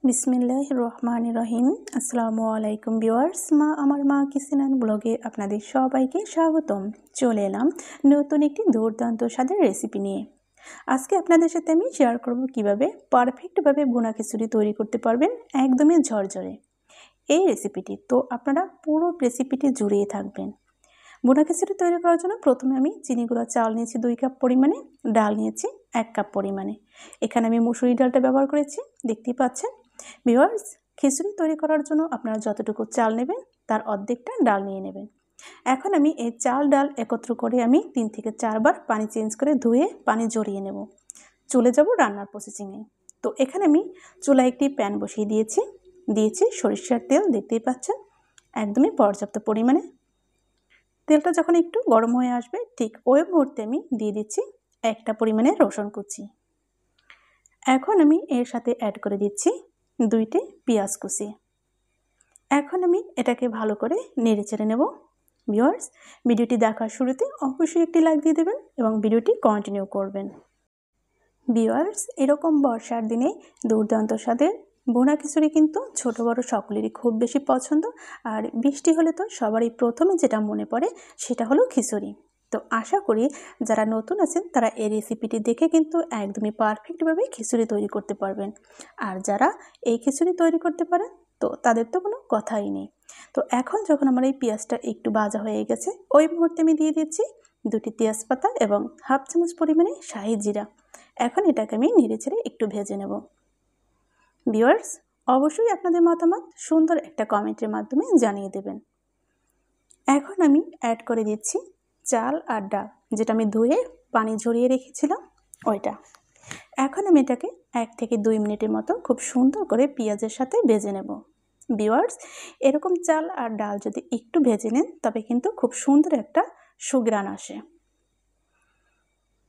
বিসমিল্লাহির রহমানির রহিম। আসসালামু আলাইকুম ভিউয়ার্স, আমার মা কিচেন অ্যান্ড ব্লগে আপনাদের সবাইকে স্বাগতম। চলে এলাম নতুন একটি দুর্দান্ত স্বাদের রেসিপি নিয়ে। আজকে আপনাদের সাথে আমি শেয়ার করব কিভাবে পারফেক্টভাবে ভুনা খিচুড়ি তৈরি করতে পারবেন একদমই ঝরঝরে। এই রেসিপিটি তো আপনারা পুরো রেসিপিটি জুড়েই থাকবেন। ভুনা খিচুড়ি তৈরি করার জন্য প্রথমে আমি চিনি গুঁড়া চাল নিয়েছি 2 কাপ পরিমাণে, ডাল নিয়েছি 1 কাপ পরিমাণে। এখানে আমি মুসুরি ডালটা ব্যবহার করেছি, দেখতেই পাচ্ছেন। ভিউয়ার্স, খিচুড়ি তৈরি করার জন্য আপনারা যতটুকু চাল নেবেন তার অর্ধেকটা ডাল নিয়ে নেবেন। এখন আমি এই চাল ডাল একত্র করে আমি 3 থেকে 4 বার পানি চেঞ্জ করে ধুয়ে পানি ঝরিয়ে নেব। চলে যাব রান্নার প্রসেসিংয়ে। তো এখানে আমি চুলায় একটি প্যান বসিয়ে দিয়েছি সরিষার তেল, দেখতেই পাচ্ছেন একদমই পর্যাপ্ত পরিমাণে। তেলটা যখন একটু গরম হয়ে আসবে ঠিক ওই মুহূর্তে আমি দিয়ে দিচ্ছি একটা পরিমাণে রসুন কুচি। এখন আমি এর সাথে অ্যাড করে দিচ্ছি 2টি পেঁয়াজ কুচি। এখন আমি এটাকে ভালো করে নেড়েচেড়ে নেব। ভিউয়ার্স, ভিডিওটি দেখার শুরুতে অবশ্যই একটি লাইক দিয়ে দেবেন এবং ভিডিওটি কন্টিনিউ করবেন। ভিউয়ার্স, এরকম বর্ষার দিনে দুর্দান্ত স্বাদের ভুনা খিচুড়ি কিন্তু ছোট বড় সকলেরই খুব বেশি পছন্দ। আর বৃষ্টি হলে তো সবারই প্রথমে যেটা মনে পড়ে সেটা হলো খিচুড়ি। তো আশা করি যারা নতুন আছেন তারা এই রেসিপিটি দেখে কিন্তু একদমই পারফেক্টভাবে খিচুড়ি তৈরি করতে পারবেন। আর যারা এই খিচুড়ি তৈরি করতে পারেন তো তাদের তো কোনো কথাই নেই। তো এখন যখন আমার এই পেঁয়াজটা একটু ভাজা হয়ে গেছে ওই মুহূর্তে আমি দিয়ে দিচ্ছি 2টি তেজপাতা এবং হাফ চামচ পরিমাণে শাহি জিরা। এখন এটাকে আমি নেড়েচেড়ে একটু ভেজে নেব। ভিউয়ার্স, অবশ্যই আপনাদের মতামত সুন্দর একটা কমেন্টের মাধ্যমে জানিয়ে দেবেন। এখন আমি অ্যাড করে দিচ্ছি চাল আর ডাল, যেটা আমি ধুয়ে পানি ঝরিয়ে রেখেছিলাম ওইটা। এখন আমি এটাকে 1 থেকে 2 মিনিটের মতো খুব সুন্দর করে পেঁয়াজের সাথে ভেজে নেব। ভিউয়ার্স, এরকম চাল আর ডাল যদি একটু ভেজে নেন তবে কিন্তু খুব সুন্দর একটা সুঘ্রাণ আসে।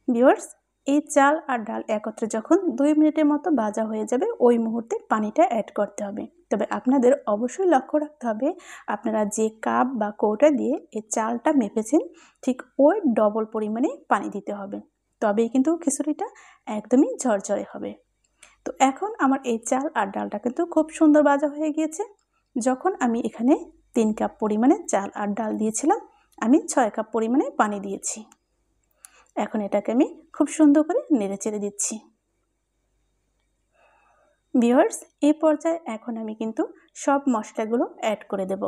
ভিউয়ার্স, এই চাল আর ডাল একত্রে যখন 2 মিনিটের মতো ভাজা হয়ে যাবে ওই মুহূর্তে পানিটা অ্যাড করতে হবে। তবে আপনাদের অবশ্যই লক্ষ্য রাখতে হবে আপনারা যে কাপ বা কৌটা দিয়ে এই চালটা মেপেছেন ঠিক ওই ডবল পরিমাণে পানি দিতে হবে, তবেই কিন্তু খিচুড়িটা একদমই ঝরঝরে হবে। তো এখন আমার এই চাল আর ডালটা কিন্তু খুব সুন্দর ভাজা হয়ে গিয়েছে। যখন আমি এখানে 3 কাপ পরিমাণে চাল আর ডাল দিয়েছিলাম, আমি 6 কাপ পরিমাণে পানি দিয়েছি। এখন এটাকে আমি খুব সুন্দর করে নেড়েচেড়ে দিচ্ছি। ভিউয়ার্স, এই পর্যায়ে এখন আমি কিন্তু সব মশলাগুলো অ্যাড করে দেব।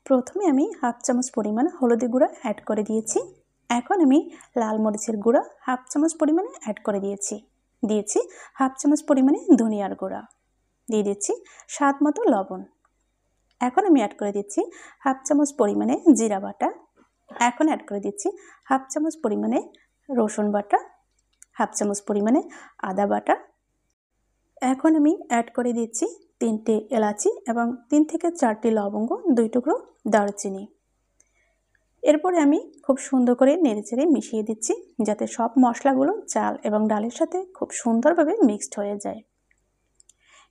প্রথমে আমি হাফ চামচ পরিমাণ হলুদের গুঁড়া অ্যাড করে দিয়েছি। এখন আমি লাল মরিচের গুঁড়া হাফ চামচ পরিমাণে অ্যাড করে দিয়েছি হাফ চামচ পরিমাণে ধনিয়ার গুঁড়া, দিয়ে দিচ্ছি স্বাদ মতো লবণ। এখন আমি অ্যাড করে দিচ্ছি হাফ চামচ পরিমাণে জিরা বাটা। এখন অ্যাড করে দিচ্ছি হাফ চামচ পরিমাণে রসুন বাটা, হাফ চামচ পরিমাণে আদা বাটা। এখন আমি অ্যাড করে দিচ্ছি 3টে এলাচি এবং 3 থেকে 4টি লবঙ্গ, 2 টুকরো দারুচিনি। এরপরে আমি খুব সুন্দর করে নেড়েচেড়ে মিশিয়ে দিচ্ছি যাতে সব মশলাগুলো চাল এবং ডালের সাথে খুব সুন্দরভাবে মিক্সড হয়ে যায়।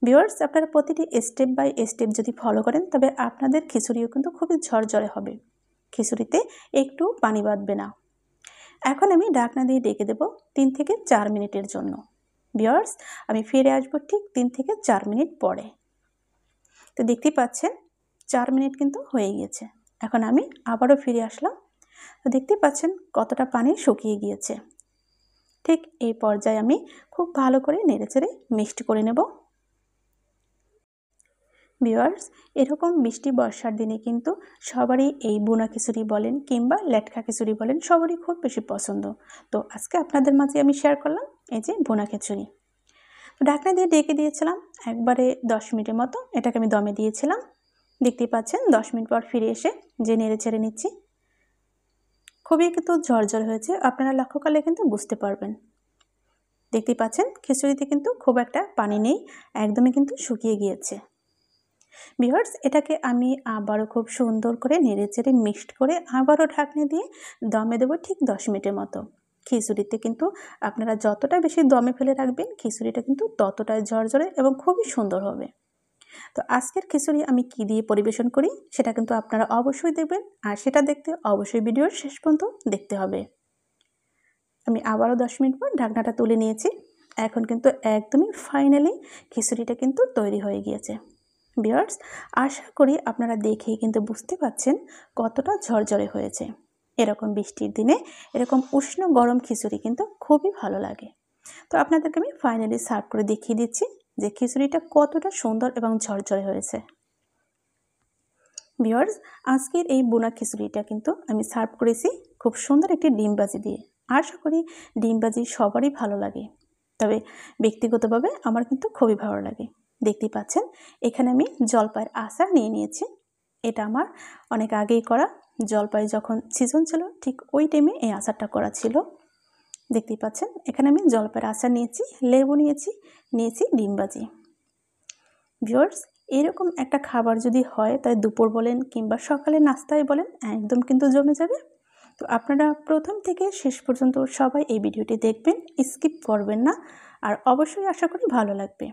ভিউয়ার্স, আপনারা প্রতিটি স্টেপ বাই স্টেপ যদি ফলো করেন তবে আপনাদের খিচুড়িও কিন্তু খুবই ঝরঝরে হবে। খিচুড়িতে একটু পানি বাঁধবে না। এখন আমি ঢাকনা দিয়ে ঢেকে দেব 3 থেকে 4 মিনিটের জন্য। ভিউয়ার্স, আমি ফিরে আসবো ঠিক 3 থেকে 4 মিনিট পরে। তো দেখতেই পাচ্ছেন 4 মিনিট কিন্তু হয়ে গিয়েছে। এখন আমি আবারও ফিরে আসলাম। তো দেখতেই পাচ্ছেন কতটা পানি শুকিয়ে গিয়েছে। ঠিক এই পর্যায়ে আমি খুব ভালো করে নেড়েচেড়ে মিক্সড করে নেব। ভিউয়ার্স, এরকম বৃষ্টি বর্ষার দিনে কিন্তু সবারই এই ভুনা খিচুড়ি বলেন কিংবা লেটকা খিচুড়ি বলেন সবারই খুব বেশি পছন্দ। তো আজকে আপনাদের মাঝে আমি শেয়ার করলাম এই যে ভুনা খিচুড়ি। তো ঢাকনা দিয়ে ঢেকে দিয়েছিলাম একবারে 10 মিনিটের মতো, এটাকে আমি দমে দিয়েছিলাম। দেখতেই পাচ্ছেন 10 মিনিট পর ফিরে এসে যে নেড়ে চেড়ে নিচ্ছি। খুবই কিন্তু ঝরঝর হয়েছে, আপনারা লক্ষ্য করলে কিন্তু বুঝতে পারবেন। দেখতেই পাচ্ছেন খিচুড়িতে কিন্তু খুব একটা পানি নেই, একদমই কিন্তু শুকিয়ে গিয়েছে। ভিউয়ার্স, এটাকে আমি আবারও খুব সুন্দর করে নেড়েচেড়ে মিক্সড করে আবারও ঢাকনা দিয়ে দমে দেবো ঠিক 10 মিনিটের মতো। খিচুড়িতে কিন্তু আপনারা যতটা বেশি দমে ফেলে রাখবেন খিচুড়িটা কিন্তু ততটাই ঝরঝরে এবং খুবই সুন্দর হবে। তো আজকের খিচুড়ি আমি কি দিয়ে পরিবেশন করি সেটা কিন্তু আপনারা অবশ্যই দেখবেন, আর সেটা দেখতে অবশ্যই ভিডিওর শেষ পর্যন্ত দেখতে হবে। আমি আবারও 10 মিনিট পর ঢাকনাটা তুলে নিয়েছি। এখন কিন্তু একদমই ফাইনালি খিচুড়িটা কিন্তু তৈরি হয়ে গিয়েছে। ভিউয়ার্স, আশা করি আপনারা দেখেই কিন্তু বুঝতে পাচ্ছেন কতটা ঝরঝরে হয়েছে। এরকম বৃষ্টির দিনে এরকম উষ্ণ গরম খিচুড়ি কিন্তু খুবই ভালো লাগে। তো আপনাদেরকে আমি ফাইনালি সার্ভ করে দেখিয়ে দিচ্ছি যে খিচুড়িটা কতটা সুন্দর এবং ঝরঝরে হয়েছে। ভিউয়ার্স, আজকের এই বোনা খিচুড়িটা কিন্তু আমি সার্ভ করেছি খুব সুন্দর একটি ডিম ভাজি দিয়ে। আশা করি ডিম ভাজি সবারই ভালো লাগে, তবে ব্যক্তিগতভাবে আমার কিন্তু খুবই ভালো লাগে। দেখতেই পাচ্ছেন এখানে আমি জলপাইয়ের আচার নিয়ে নিয়েছি। এটা আমার অনেক আগেই করা, জলপাই যখন সিজন ছিল ঠিক ওই টাইমে এই আচারটা করা ছিল। দেখতেই পাচ্ছেন এখানে আমি জলপাইয়ের আচার নিয়েছি, লেবু নিয়েছি, ডিম ভাজি। ভিউয়ার্স, এরকম একটা খাবার যদি হয় তাই দুপুর বলেন কিংবা সকালে নাস্তায় বলেন একদম কিন্তু জমে যাবে। তো আপনারা প্রথম থেকে শেষ পর্যন্ত সবাই এই ভিডিওটি দেখবেন, স্কিপ করবেন না, আর অবশ্যই আশা করি ভালো লাগবে।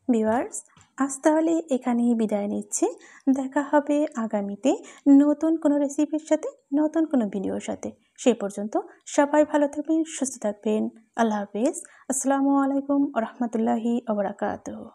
ভিউয়ার্স, আজ তাহলে এখানেই বিদায় নিচ্ছি। দেখা হবে আগামীতে নতুন কোনো রেসিপির সাথে, নতুন কোনো ভিডিওর সাথে। সেই পর্যন্ত সবাই ভালো থাকবেন, সুস্থ থাকবেন। আল্লাহ হাফেজ। আসসালামু আলাইকুম ওয়া রাহমাতুল্লাহি ওয়া বারাকাতুহু।